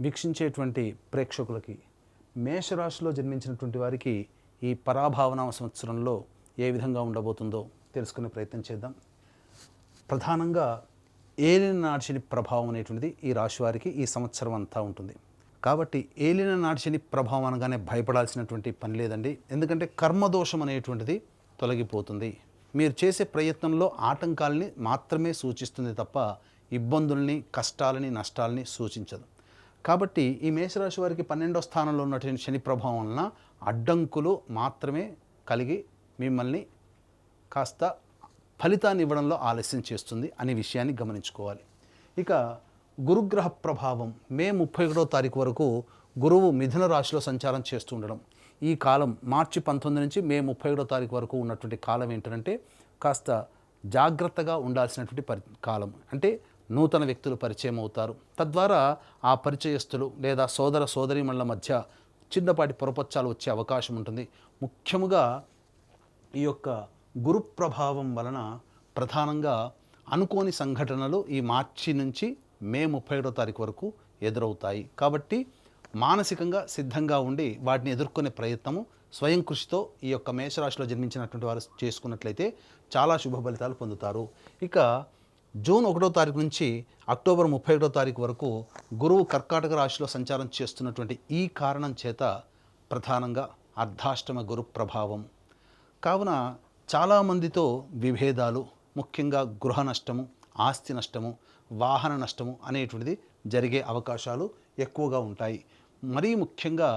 వీక్షించేటువంటి ప్రేక్షకులకి మేషరాశిలో జన్మించినటువంటి వారికి ఈ పరాభావన సంవత్సరంలో ఏ విధంగా ఉండబోతుందో తెలుసుకునే ప్రయత్నం చేద్దాం. ప్రధానంగా ఏలిన నాటి శని ప్రభావం అనేటువంటిది ఈ రాశి వారికి ఈ సంవత్సరం అంతా ఉంటుంది. కాబట్టి ఏలిన నాటి శని ప్రభావం అనగానే భయపడాల్సినటువంటి పని లేదండి. ఎందుకంటే కర్మదోషం అనేటువంటిది తొలగిపోతుంది. మీరు చేసే ప్రయత్నంలో ఆటంకాలని మాత్రమే సూచిస్తుంది తప్ప ఇబ్బందుల్ని, కష్టాలని, నష్టాలని సూచించదు. కాబట్టి ఈ మేషరాశి వారికి 12వ స్థానంలో ఉన్నటువంటి శని ప్రభావం వలన అడ్డంకులు మాత్రమే కలిగి మిమ్మల్ని కాస్త ఫలితాన్ని ఇవ్వడంలో ఆలస్యం చేస్తుంది అనే విషయాన్ని గమనించుకోవాలి. ఇక గురుగ్రహ ప్రభావం మే 31వ తారీఖు వరకు గురువు మిథున రాశిలో సంచారం చేస్తూ ఉండడం. ఈ కాలం మార్చి 19 నుంచి మే 31వ తారీఖు వరకు ఉన్నటువంటి కాలం ఏంటంటే కాస్త జాగ్రత్తగా ఉండాల్సినటువంటి కాలం. అంటే నూతన వ్యక్తులు పరిచయం అవుతారు. తద్వారా ఆ పరిచయస్తులు లేదా సోదర సోదరీమణుల మధ్య చిన్నపాటి పొరపచ్చాలు వచ్చే అవకాశం ఉంటుంది. ముఖ్యముగా ఈ యొక్క గురు ప్రభావం వలన ప్రధానంగా అనుకోని సంఘటనలు ఈ మార్చి నుంచి మే 31వ తారీఖు వరకు ఎదురవుతాయి. కాబట్టి మానసికంగా సిద్ధంగా ఉండి వాటిని ఎదుర్కొనే ప్రయత్నము స్వయం కృషితో ఈ యొక్క మేషరాశిలో జన్మించినటువంటి వారు చేసుకున్నట్లయితే చాలా శుభ ఫలితాలు పొందుతారు. ఇక జూన్ 1వ తారీఖు నుంచి అక్టోబర్ 31వ తారీఖు వరకు గురువు కర్కాటక రాశిలో సంచారం చేస్తున్నటువంటి ఈ కారణం చేత ప్రధానంగా అర్ధాష్టమ గురు ప్రభావం కావున చాలామందితో విభేదాలు, ముఖ్యంగా గృహ నష్టము, ఆస్తి నష్టము, వాహన నష్టము అనేటువంటిది జరిగే అవకాశాలు ఎక్కువగా ఉంటాయి. మరీ ముఖ్యంగా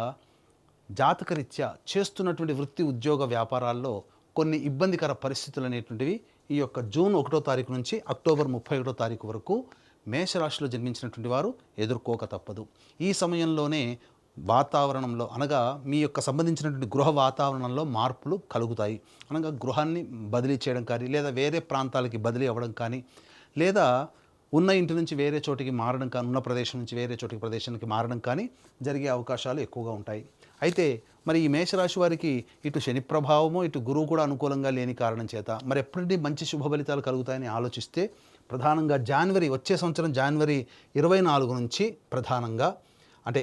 జాతకరీత్యా చేస్తున్నటువంటి వృత్తి, ఉద్యోగ, వ్యాపారాల్లో కొన్ని ఇబ్బందికర పరిస్థితులు అనేటువంటివి ఈ యొక్క జూన్ 1వ తారీఖు నుంచి అక్టోబర్ 31వ తారీఖు వరకు మేషరాశిలో జన్మించినటువంటి వారు ఎదుర్కోక తప్పదు. ఈ సమయంలోనే వాతావరణంలో అనగా మీ యొక్క సంబంధించినటువంటి గృహ వాతావరణంలో మార్పులు కలుగుతాయి. అనగా గృహాన్ని బదిలీ చేయడం కానీ, లేదా వేరే ప్రాంతాలకి బదిలీ అవ్వడం కానీ, లేదా ఉన్న ఇంటి నుంచి వేరే చోటికి మారడం కానీ, ఉన్న ప్రదేశం నుంచి వేరే చోటికి ప్రదేశానికి మారడం కానీ జరిగే అవకాశాలు ఎక్కువగా ఉంటాయి. అయితే మరి ఈ మేషరాశి వారికి ఇటు శని ప్రభావము, ఇటు గురువు కూడా అనుకూలంగా లేని కారణం చేత మరి ఎప్పటి మంచి శుభ ఫలితాలు కలుగుతాయని ఆలోచిస్తే ప్రధానంగా వచ్చే సంవత్సరం జనవరి 24 నుంచి ప్రధానంగా అంటే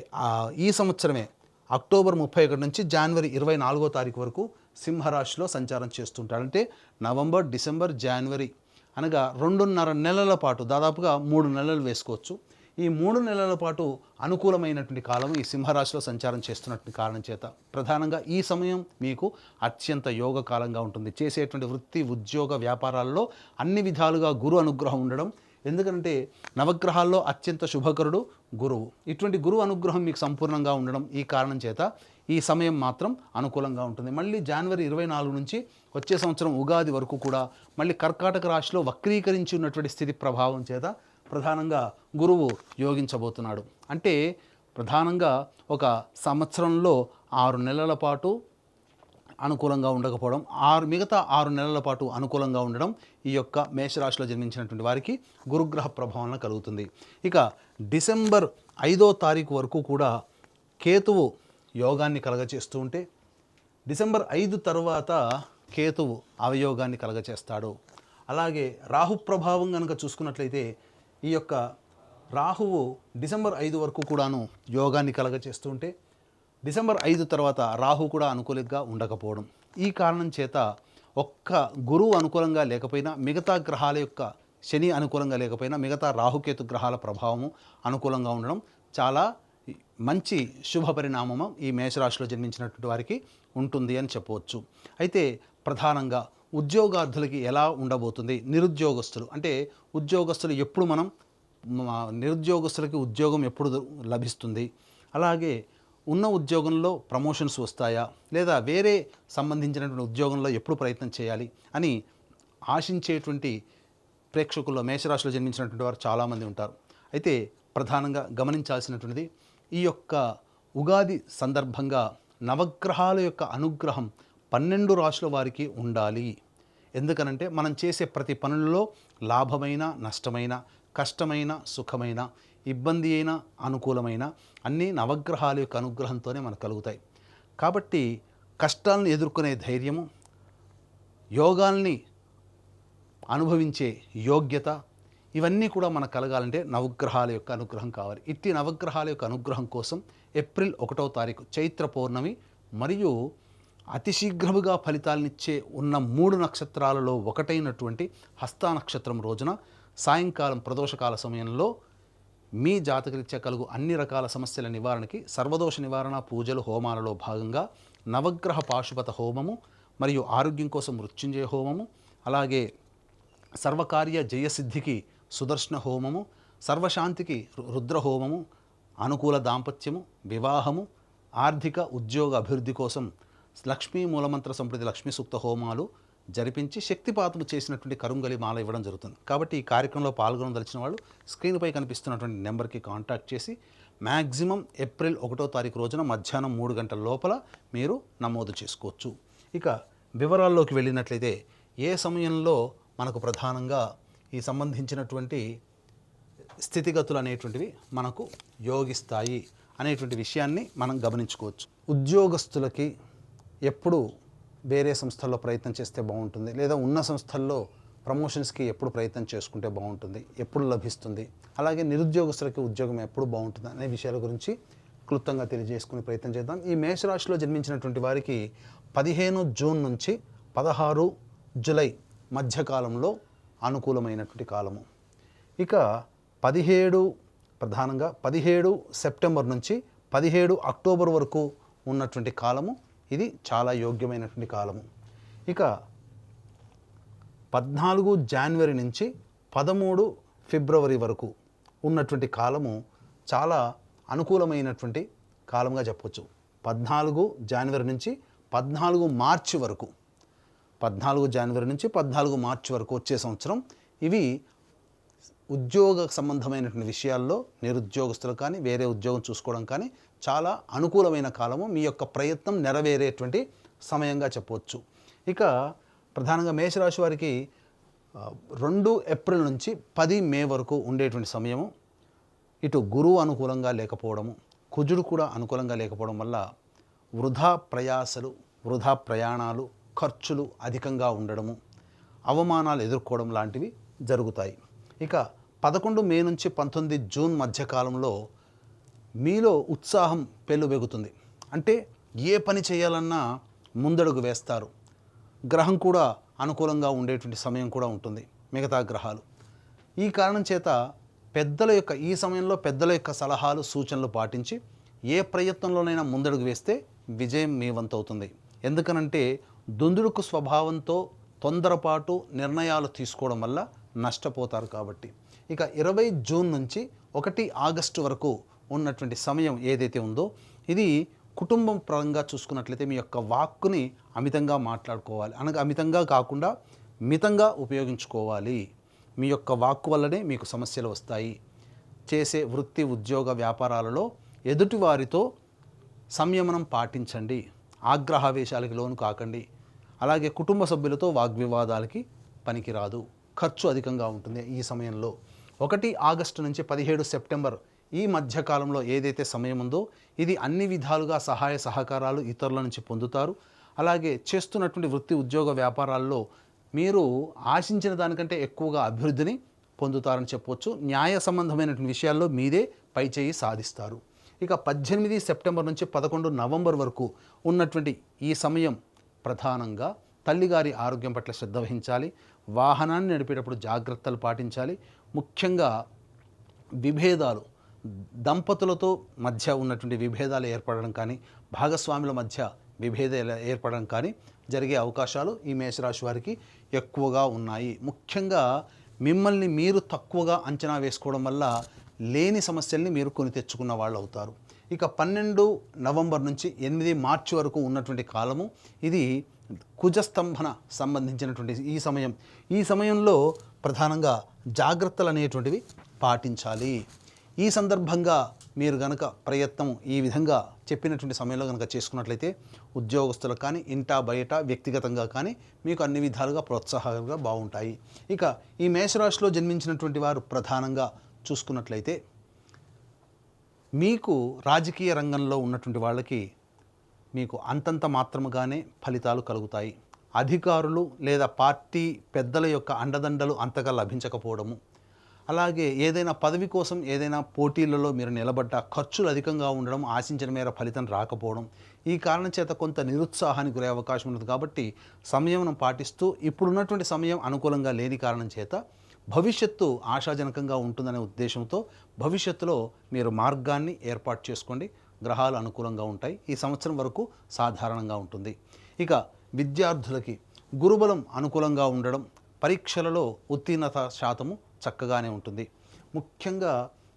ఈ సంవత్సరమే అక్టోబర్ 31 నుంచి జనవరి 24వ తారీఖు వరకు సింహరాశిలో సంచారం చేస్తుంటాడు. అంటే నవంబర్, డిసెంబర్, జనవరి అనగా 2.5 నెలల పాటు, దాదాపుగా 3 నెలలు వేసుకోవచ్చు. ఈ 3 నెలల పాటు అనుకూలమైనటువంటి కాలం ఈ సింహరాశిలో సంచారం చేస్తున్నటువంటి కారణం చేత ప్రధానంగా ఈ సమయం మీకు అత్యంత యోగ కాలంగా ఉంటుంది. చేసేటువంటి వృత్తి, ఉద్యోగ, వ్యాపారాల్లో అన్ని విధాలుగా గురు అనుగ్రహం ఉండడం. ఎందుకంటే నవగ్రహాల్లో అత్యంత శుభకరుడు గురువు. ఇటువంటి గురువు అనుగ్రహం మీకు సంపూర్ణంగా ఉండడం ఈ కారణం చేత ఈ సమయం మాత్రం అనుకూలంగా ఉంటుంది. మళ్ళీ జనవరి 24 నుంచి వచ్చే సంవత్సరం ఉగాది వరకు కూడా మళ్ళీ కర్కాటక రాశిలో వక్రీకరించి ఉన్నటువంటి స్థితి ప్రభావం చేత ప్రధానంగా గురువు యోగించబోతున్నాడు. అంటే ప్రధానంగా ఒక సంవత్సరంలో 6 నెలల పాటు అనుకూలంగా ఉండకపోవడం, మిగతా 6 నెలల పాటు అనుకూలంగా ఉండడం ఈ యొక్క మేషరాశిలో జన్మించినటువంటి వారికి గురుగ్రహ ప్రభావం కలుగుతుంది. ఇక డిసెంబర్ 5వ తారీఖు వరకు కూడా కేతువు యోగాన్ని కలగచేస్తూ ఉంటే డిసెంబర్ 5 తర్వాత కేతువు అవయోగాన్ని కలగచేస్తాడు. అలాగే రాహు ప్రభావం కనుక చూసుకున్నట్లయితే ఈ యొక్క రాహువు డిసెంబర్ 5 వరకు కూడాను యోగాన్ని కలగచేస్తూ ఉంటే డిసెంబర్ 5 తర్వాత రాహు కూడా అనుకూలంగా ఉండకపోవడం. ఈ కారణం చేత ఒక్క గురువు అనుకూలంగా లేకపోయినా, మిగతా గ్రహాల యొక్క శని అనుకూలంగా లేకపోయినా, మిగతా రాహుకేతు గ్రహాల ప్రభావము అనుకూలంగా ఉండడం చాలా మంచి శుభ పరిణామము ఈ మేషరాశిలో జన్మించినటువంటి వారికి ఉంటుంది అని చెప్పవచ్చు. అయితే ప్రధానంగా ఉద్యోగార్థులకి ఎలా ఉండబోతుంది, నిరుద్యోగస్తులు అంటే ఉద్యోగస్తులు ఎప్పుడు నిరుద్యోగస్తులకి ఉద్యోగం ఎప్పుడు లభిస్తుంది, అలాగే ఉన్న ఉద్యోగంలో ప్రమోషన్స్ వస్తాయా, లేదా వేరే సంబంధించినటువంటి ఉద్యోగంలో ఎప్పుడు ప్రయత్నం చేయాలి అని ఆశించేటువంటి ప్రేక్షకుల్లో మేషరాశిలో జన్మించినటువంటి వారు చాలామంది ఉంటారు. అయితే ప్రధానంగా గమనించాల్సినటువంటిది ఈ యొక్క ఉగాది సందర్భంగా నవగ్రహాల యొక్క అనుగ్రహం 12 రాశుల వారికి ఉండాలి. ఎందుకనంటే మనం చేసే ప్రతి పనులలో లాభమైన, నష్టమైన, కష్టమైన, సుఖమైన, ఇబ్బంది అయినా, అనుకూలమైన అన్నీ నవగ్రహాల యొక్క అనుగ్రహంతోనే మనకు కలుగుతాయి. కాబట్టి కష్టాలను ఎదుర్కొనే ధైర్యము, యోగాల్ని అనుభవించే యోగ్యత ఇవన్నీ కూడా మనకు కలగాలంటే నవగ్రహాల యొక్క అనుగ్రహం కావాలి. ఇట్టి నవగ్రహాల యొక్క అనుగ్రహం కోసం ఏప్రిల్ 1వ తారీఖు చైత్ర పౌర్ణమి మరియు అతి శీఘ్రముగా ఫలితాలనిచ్చే ఉన్న 3 నక్షత్రాలలో ఒకటైనటువంటి హస్త నక్షత్రం రోజున సాయంకాలం ప్రదోషకాల సమయంలో మీ జాతకరీత్యా కలుగు అన్ని రకాల సమస్యల నివారణకి సర్వదోష నివారణ పూజలు హోమాలలో భాగంగా నవగ్రహ పాశుపత హోమము మరియు ఆరోగ్యం కోసం మృత్యుంజయ హోమము, అలాగే సర్వకార్య జయసిద్ధికి సుదర్శన హోమము, సర్వశాంతికి రుద్ర హోమము, అనుకూల దాంపత్యము, వివాహము, ఆర్థిక ఉద్యోగ అభివృద్ధి కోసం లక్ష్మీ మూలమంత్ర సంప్రతి లక్ష్మీ సూక్త హోమాలు జరిపించి శక్తిపాతము చేసినటువంటి కరుంగలి మాల ఇవ్వడం జరుగుతుంది. కాబట్టి ఈ కార్యక్రమంలో పాల్గొనదలిచిన వాళ్ళు స్క్రీన్పై కనిపిస్తున్నటువంటి నెంబర్కి కాంటాక్ట్ చేసి మ్యాక్సిమం ఏప్రిల్ 1వ తారీఖు రోజున మధ్యాహ్నం 3 గంటల లోపల మీరు నమోదు చేసుకోవచ్చు. ఇక వివరాల్లోకి వెళ్ళినట్లయితే ఏ సమయంలో మనకు ప్రధానంగా ఈ సంబంధించినటువంటి స్థితిగతులు అనేటువంటివి మనకు యోగిస్తాయి అనేటువంటి విషయాన్ని మనం గమనించుకోవచ్చు. ఉద్యోగస్తులకి ఎప్పుడు వేరే సంస్థల్లో ప్రయత్నం చేస్తే బాగుంటుంది, లేదా ఉన్న సంస్థల్లో ప్రమోషన్స్కి ఎప్పుడు ప్రయత్నం చేసుకుంటే బాగుంటుంది, ఎప్పుడు లభిస్తుంది, అలాగే నిరుద్యోగస్తులకి ఉద్యోగం ఎప్పుడు బాగుంటుంది అనే విషయాల గురించి క్లుప్తంగా తెలియజేసుకునే ప్రయత్నం చేద్దాం. ఈ మేషరాశిలో జన్మించినటువంటి వారికి 15 జూన్ నుంచి 16 జూలై మధ్యకాలంలో అనుకూలమైనటువంటి కాలము. ఇక 17 సెప్టెంబర్ నుంచి 17 అక్టోబర్ వరకు ఉన్నటువంటి కాలము ఇది చాలా యోగ్యమైనటువంటి కాలము. ఇక 14 జనవరి నుంచి 13 ఫిబ్రవరి వరకు ఉన్నటువంటి కాలము చాలా అనుకూలమైనటువంటి కాలంగా చెప్పవచ్చు. 14 జనవరి నుంచి 14 మార్చి వరకు, 14 జనవరి నుంచి 14 మార్చి వరకు వచ్చే సంవత్సరం ఇవి ఉద్యోగ సంబంధమైనటువంటి విషయాల్లో నిరుద్యోగస్తులు కానీ వేరే ఉద్యోగం చూసుకోవడం కానీ చాలా అనుకూలమైన కాలము, మీ యొక్క ప్రయత్నం నెరవేరేటువంటి సమయంగా చెప్పవచ్చు. ఇక ప్రధానంగా మేషరాశి వారికి 2 ఏప్రిల్ నుంచి 10 మే వరకు ఉండేటువంటి సమయము ఇటు గురువు అనుకూలంగా లేకపోవడము, కుజుడు కూడా అనుకూలంగా లేకపోవడం వల్ల వృధా ప్రయాసలు, వృధా ప్రయాణాలు, ఖర్చులు అధికంగా ఉండడము, అవమానాలు ఎదుర్కోవడం లాంటివి జరుగుతాయి. ఇక 11 మే నుంచి 19 జూన్ మధ్యకాలంలో మీలో ఉత్సాహం పెళ్ళుబెగుతుంది. అంటే ఏ పని చేయాలన్నా ముందడుగు వేస్తారు. గ్రహం కూడా అనుకూలంగా ఉండేటువంటి సమయం కూడా ఉంటుంది, మిగతా గ్రహాలు. ఈ కారణం చేత ఈ సమయంలో పెద్దల యొక్క సలహాలు సూచనలు పాటించి ఏ ప్రయత్నంలోనైనా ముందడుగు వేస్తే విజయం మీ వంతవుతుంది. ఎందుకనంటే దుందుడుకు స్వభావంతో తొందరపాటు నిర్ణయాలు తీసుకోవడం వల్ల నష్టపోతారు కాబట్టి. ఇక 20 జూన్ నుంచి 1 ఆగస్టు వరకు ఉన్నటువంటి సమయం ఏదైతే ఉందో ఇది కుటుంబం పరంగా చూసుకున్నట్లయితే మీ యొక్క వాక్కుని అమితంగా మాట్లాడుకోవాలి. అనగా అమితంగా కాకుండా మితంగా ఉపయోగించుకోవాలి. మీ యొక్క వాక్కు వల్లనే మీకు సమస్యలు వస్తాయి. చేసే వృత్తి ఉద్యోగ వ్యాపారాలలో ఎదుటివారితో సంయమనం పాటించండి. ఆగ్రహావేశాలకి లోను కాకండి. అలాగే కుటుంబ సభ్యులతో వాగ్వివాదాలకి పనికిరాదు. ఖర్చు అధికంగా ఉంటుంది ఈ సమయంలో. 1 ఆగస్టు నుంచి 17 సెప్టెంబర్ ఈ మధ్యకాలంలో ఏదైతే సమయం ఉందో ఇది అన్ని విధాలుగా సహాయ సహకారాలు ఇతరుల నుంచి పొందుతారు. అలాగే చేస్తున్నటువంటి వృత్తి ఉద్యోగ వ్యాపారాల్లో మీరు ఆశించిన దానికంటే ఎక్కువగా అభివృద్ధిని పొందుతారని చెప్పవచ్చు. న్యాయ సంబంధమైనటువంటి విషయాల్లో మీదే పైచేయి సాధిస్తారు. ఇక 18 సెప్టెంబర్ నుంచి 11 నవంబర్ వరకు ఉన్నటువంటి ఈ సమయం ప్రధానంగా తల్లిగారి ఆరోగ్యం పట్ల శ్రద్ధ వహించాలి. వాహనాన్ని నడిపేటప్పుడు జాగ్రత్తలు పాటించాలి. ముఖ్యంగా విభేదాలు, దంపతులతో మధ్య ఉన్నటువంటి విభేదాలు ఏర్పడడం కానీ, భాగస్వాముల మధ్య విభేదాలు ఏర్పడడం కానీ జరిగే అవకాశాలు ఈ మేషరాశి వారికి ఎక్కువగా ఉన్నాయి. ముఖ్యంగా మిమ్మల్ని మీరు తక్కువగా అంచనా వేసుకోవడం వల్ల లేని సమస్యల్ని మీరు కొని తెచ్చుకున్న వాళ్ళు అవుతారు. ఇక 12 నవంబర్ నుంచి 8 మార్చి వరకు ఉన్నటువంటి కాలము ఇది కుజస్తంభన సంబంధించినటువంటి ఈ సమయంలో ప్రధానంగా జాగ్రత్తలు అనేటువంటివి పాటించాలి. ఈ సందర్భంగా మీరు గనక ప్రయత్నం ఈ విధంగా చెప్పినటువంటి సమయంలో కనుక చేసుకున్నట్లయితే ఉద్యోగస్తులకు కానీ ఇంటా బయట వ్యక్తిగతంగా కానీ మీకు అన్ని విధాలుగా ప్రోత్సాహంగా బాగుంటాయి. ఇక ఈ మేషరాశిలో జన్మించినటువంటి వారు ప్రధానంగా చూసుకున్నట్లయితే మీకు రాజకీయ రంగంలో ఉన్నటువంటి వాళ్ళకి మీకు అంతంత మాత్రముగానే ఫలితాలు కలుగుతాయి. అధికారులు లేదా పార్టీ పెద్దల యొక్క అండదండలు అంతగా లభించకపోవడము, అలాగే ఏదైనా పదవి కోసం ఏదైనా పోటీలలో మీరు నిలబడ్డ ఖర్చులు అధికంగా ఉండడం, ఆశించిన మేర ఫలితం రాకపోవడం, ఈ కారణం చేత కొంత నిరుత్సాహానికి గురే అవకాశం ఉంటుంది. కాబట్టి సంయమనం పాటిస్తూ ఇప్పుడున్నటువంటి సమయం అనుకూలంగా లేని కారణం చేత భవిష్యత్తు ఆశాజనకంగా ఉంటుందనే ఉద్దేశంతో భవిష్యత్తులో మీరు మార్గాన్ని ఏర్పాటు చేసుకోండి. గ్రహాలు అనుకూలంగా ఉంటాయి. ఈ సంవత్సరం వరకు సాధారణంగా ఉంటుంది. ఇక విద్యార్థులకి గురుబలం అనుకూలంగా ఉండడం, పరీక్షలలో ఉత్తీర్ణత శాతము చక్కగానే ఉంటుంది. ముఖ్యంగా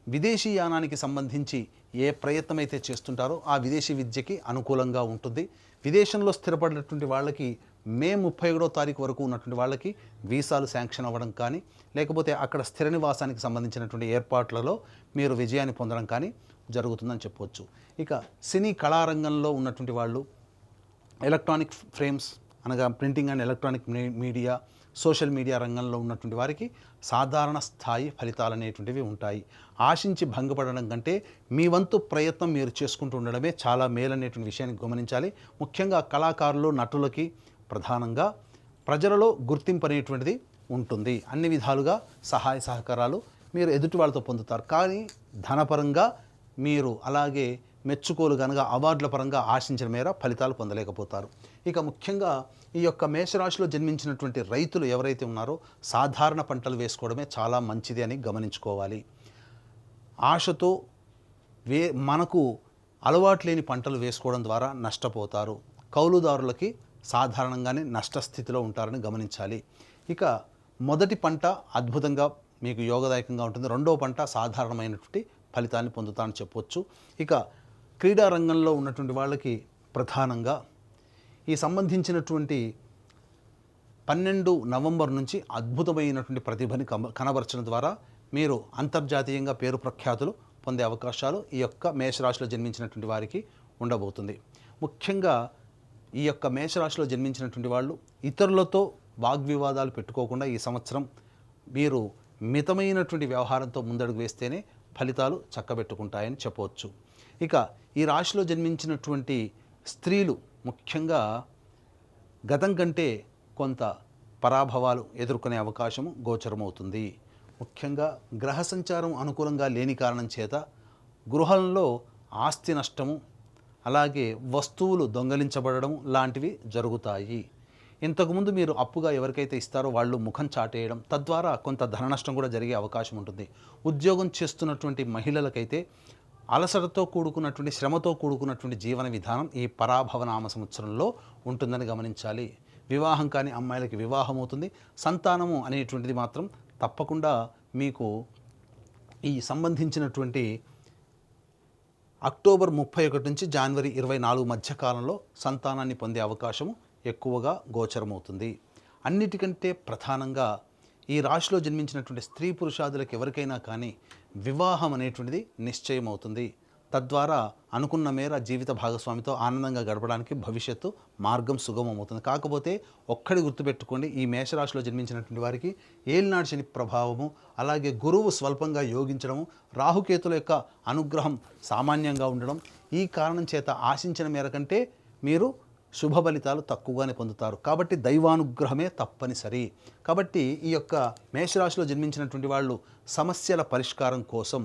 విదేశీ యానానికి సంబంధించి ఏ ప్రయత్నం అయితే చేస్తుంటారో ఆ విదేశీ విద్యకి అనుకూలంగా ఉంటుంది. విదేశంలో స్థిరపడినటువంటి వాళ్ళకి మే 31వ తారీఖు వరకు ఉన్నటువంటి వాళ్ళకి వీసాలు శాంక్షన్ అవ్వడం కానీ, లేకపోతే అక్కడ స్థిర నివాసానికి సంబంధించినటువంటి ఏర్పాట్లలో మీరు విజయాన్ని పొందడం కానీ జరుగుతుందని చెప్పవచ్చు. ఇక సినీ కళారంగంలో ఉన్నటువంటి వాళ్ళు ఎలక్ట్రానిక్ ఫ్రేమ్స్ అనగా printing and electronic media, social media రంగంలో ఉన్నటువంటి వారికి సాధారణ స్థాయి ఫలితాలు అనేటువంటివి ఉంటాయి. ఆశించి భంగపడడం కంటే మీ వంతు ప్రయత్నం మీరు చేసుకుంటూ ఉండడమే చాలా మేలనేటువంటి విషయాన్ని గమనించాలి. ముఖ్యంగా కళాకారులు, నటులకి ప్రధానంగా ప్రజలలో గుర్తింపు అనేటువంటిది ఉంటుంది. అన్ని విధాలుగా సహాయ సహకారాలు మీరు ఎదుటి వాళ్ళతో పొందుతారు. కానీ ధనపరంగా మీరు అలాగే మెచ్చుకోలు కనుక అవార్డుల పరంగా ఆశించిన మేర ఫలితాలు పొందలేకపోతారు. ఇక ముఖ్యంగా ఈ యొక్క మేషరాశిలో జన్మించినటువంటి రైతులు ఎవరైతే ఉన్నారో సాధారణ పంటలు వేసుకోవడమే చాలా మంచిది అని గమనించుకోవాలి. ఆశతో మనకు అలవాటు లేని పంటలు వేసుకోవడం ద్వారా నష్టపోతారు. కౌలుదారులకి సాధారణంగానే నష్టస్థితిలో ఉంటారని గమనించాలి. ఇక మొదటి పంట అద్భుతంగా మీకు యోగదాయకంగా ఉంటుంది. రెండవ పంట సాధారణమైనటువంటి ఫలితాన్ని పొందుతారని చెప్పవచ్చు. ఇక క్రీడా రంగంలో ఉన్నటువంటి వాళ్ళకి ప్రధానంగా ఈ సంబంధించినటువంటి 12 నవంబర్ నుంచి అద్భుతమైనటువంటి ప్రతిభని కనబరచడం ద్వారా మీరు అంతర్జాతీయంగా పేరు ప్రఖ్యాతులు పొందే అవకాశాలు ఈ యొక్క మేషరాశిలో జన్మించినటువంటి వారికి ఉండబోతుంది. ముఖ్యంగా ఈ యొక్క మేషరాశిలో జన్మించినటువంటి వాళ్ళు ఇతరులతో వాగ్వివాదాలు పెట్టుకోకుండా ఈ సంవత్సరం మీరు మితమైనటువంటి వ్యవహారంతో ముందడుగు వేస్తేనే ఫలితాలు చక్కబెట్టుకుంటాయని చెప్పవచ్చు. ఇక ఈ రాశిలో జన్మించినటువంటి స్త్రీలు ముఖ్యంగా గతం కంటే కొంత పరాభవాలు ఎదుర్కొనే అవకాశము గోచరమవుతుంది. ముఖ్యంగా గ్రహ సంచారం అనుకూలంగా లేని కారణం చేత గృహంలో ఆస్తి నష్టము, అలాగే వస్తువులు దొంగలించబడడం లాంటివి జరుగుతాయి. ఇంతకుముందు మీరు అప్పుగా ఎవరికైతే ఇస్తారో వాళ్ళు ముఖం చాటేయడం, తద్వారా కొంత ధన నష్టం కూడా జరిగే అవకాశం ఉంటుంది. ఉద్యోగం చేస్తున్నటువంటి మహిళలకైతే అలసటతో కూడుకున్నటువంటి, శ్రమతో కూడుకున్నటువంటి జీవన విధానం ఈ పరాభవనామ సంవత్సరంలో ఉంటుందని గమనించాలి. వివాహం కాని అమ్మాయిలకి వివాహం అవుతుంది. సంతానము అనేటువంటిది మాత్రం తప్పకుండా మీకు ఈ సంబంధించినటువంటి అక్టోబర్ 31 నుంచి జనవరి 24 మధ్య కాలంలో సంతానాన్ని పొందే అవకాశము ఎక్కువగా గోచరమవుతుంది. అన్నిటికంటే ప్రధానంగా ఈ రాశిలో జన్మించినటువంటి స్త్రీ పురుషాదులకు ఎవరికైనా కానీ వివాహం అనేటువంటిది నిశ్చయం అవుతుంది. తద్వారా అనుకున్న మేర జీవిత భాగస్వామితో ఆనందంగా గడపడానికి భవిష్యత్తు మార్గం సుగమమవుతుంది. కాకపోతే ఒక్కడి గుర్తుపెట్టుకోండి, ఈ మేషరాశిలో జన్మించినటువంటి వారికి ఏలినాడు శని ప్రభావము, అలాగే గురువు స్వల్పంగా యోగించడము, రాహుకేతుల యొక్క అనుగ్రహం సామాన్యంగా ఉండడం, ఈ కారణం చేత ఆశించిన మేర కంటే మీరు శుభ ఫలితాలు తక్కువగానే పొందుతారు. కాబట్టి దైవానుగ్రహమే తప్పనిసరి. కాబట్టి ఈ యొక్క మేషరాశిలో జన్మించినటువంటి వాళ్ళు సమస్యల పరిష్కారం కోసం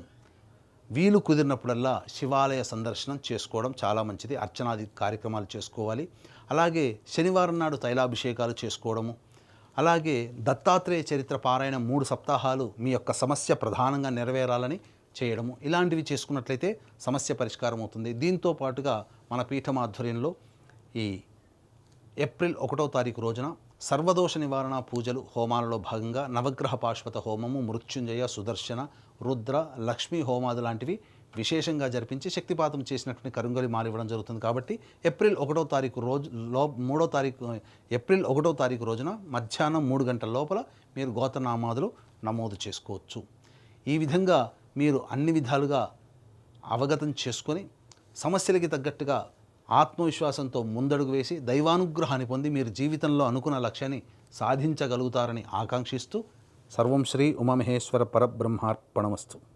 వీలు కుదిరినప్పుడల్లా శివాలయ సందర్శనం చేసుకోవడం చాలా మంచిది. అర్చనాది కార్యక్రమాలు చేసుకోవాలి. అలాగే శనివారం నాడు తైలాభిషేకాలు చేసుకోవడము, అలాగే దత్తాత్రేయ చరిత్ర పారాయణ 3 సప్తాహాలు మీ యొక్క సమస్య ప్రధానంగా నెరవేరాలని చేయడము, ఇలాంటివి చేసుకున్నట్లయితే సమస్య పరిష్కారం అవుతుంది. దీంతో పాటుగా మన పీఠం ఆధ్వర్యంలో ఈ ఏప్రిల్ 1వ తారీఖు రోజున సర్వదోష నివారణ పూజలు హోమాలలో భాగంగా నవగ్రహ పాశ్వత హోమము, మృత్యుంజయ, సుదర్శన, రుద్ర, లక్ష్మీ హోమాలు లాంటివి విశేషంగా జరిపించి శక్తిపాతం చేసినటువంటి కరుంగలి మాల ఇవ్వడం జరుగుతుంది. కాబట్టి ఏప్రిల్ 1వ తారీఖు రోజున మధ్యాహ్నం 3 గంటల లోపల మీరు గోత్రనామాదులు నమోదు చేసుకోవచ్చు. ఈ విధంగా మీరు అన్ని విధాలుగా అవగతం చేసుకొని సమస్యలకి తగ్గట్టుగా ఆత్మవిశ్వాసంతో ముందడుగు వేసి దైవానుగ్రహాన్ని పొంది మీరు జీవితంలో అనుకున్న లక్ష్యాన్ని సాధించగలుగుతారని ఆకాంక్షిస్తూ సర్వం శ్రీ ఉమామహేశ్వర పరబ్రహ్మార్పణమస్తు.